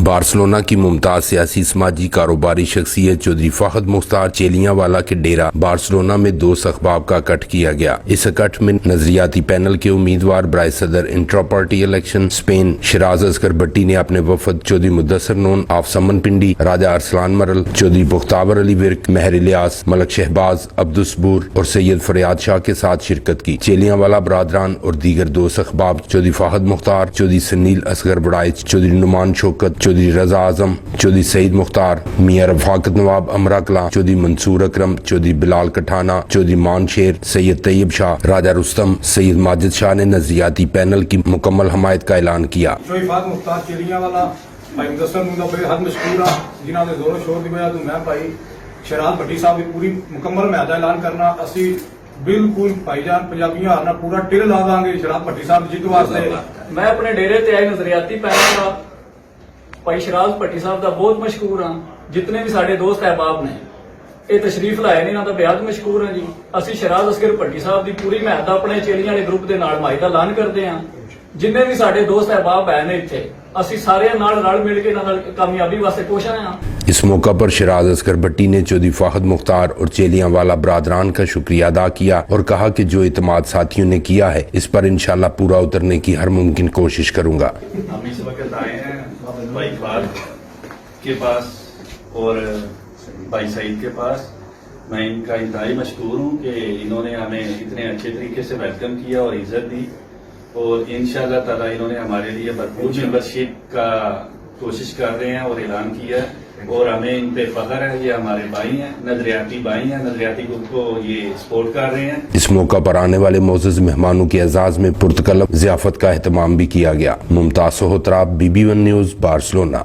Barcelona की मुमताज सियासी समाजी कारोबारी शख्सियत चौधरी फ़ाहद मुख्तार चेलियांवाला के डेरा बार्सिलोना में 2 अखबाब का इकट्ठ किया गया। इस इकट्ठ में नजरियाती पैनल के उम्मीदवार बराए सदर intra party election Spain Shiraz Asghar Bhatti ने अपने वफद चौधरी मुदस्सर नून आफ समन पिंडी, राजा अरसलान मरल, चौधरी पुख्ताबर अली विर्क, महर इलियास, मलक शहबाज, अब्दुसबूर और सैयद फरियाद शाह के साथ शिरकत की। चेलियांवाला बरादरान और दीगर 2 अखबाब चौधरी फ़ाहद मुख्तार, चौधरी सनील असगर बड़ाइच, चौधरी नुमान शौकत, चौधरी रजा आजम, चौधरी सईद मुख्तार, मियां रफाकत नवाब अमरा कला, चौधरी मंसूर अकरम, चौधरी बिलाल कठाना, चौधरी मान शेर, सैयद तैयब शाह, राजा रुस्तम, सैयद माजिद शाह ने नजरियाती पैनल की मुकम्मल हमायत का ऐलान किया। शराज भट्टी साहब की पूरी मुकम्मल हमायत का ऐलान करना असी बिल्कुल भाईजान पंजाबियों हारना पूरा टिल ला देंगे शराज भट्टी साहब जित वास्ते। मैं अपने डेरे ते आए नजरियाती पैनल का भाई शराज भट्टी साहब का बहुत मशहूर हाँ। जितने भी साडे दोस्त अहबाब ने ये तशरीफ लाए ने तो बेहद मशहूर हैं जी। असी शराज असगर भट्टी साहब की पूरी हमायत अपने चेलियां वाले ग्रुप के नाल हमायत का ऐलान करते हैं। जिन्ने भी साडे दोस्त अहबाब है ने इत्थे असी सारे नाल रल मिल के कामयाबी वास्ते कोशिश हैं। इस मौका पर शराज असगर भट्टी ने चौधरी फ़ाहद मुख्तार और चेलियांवाला बरादरान का शुक्रिया अदा किया और कहा कि जो इत्मीनान साथियों ने किया है इस पर इंशाल्लाह पूरा उतरने की हर मुमकिन कोशिश करूंगा। हम इस वक्त आए हैं भाई इकबाल के पास और भाई सईद के पास। मैं इनका इंतहाई मशकूर हूँ कि इन्होंने हमें इतने अच्छे तरीके से वेलकम किया और इज्जत दी और इंशाअल्लाह ताला इन्होंने हमारे लिए भरपूर मेंबरशिप का कोशिश कर रहे हैं और ऐलान किया है और हमें इन पे फख्र है। ये हमारे भाई हैं, नजरियाती भाई हैं, नजरियाती ग्रुप को ये सपोर्ट कर रहे हैं। इस मौका पर आने वाले मोअज़्ज़ज़ मेहमानों के एजाज में पुरतकल्लम ज़ियाफत का एहतमाम भी किया गया। मुमताज सोहतराब, BB1 न्यूज़, बार्सिलोना।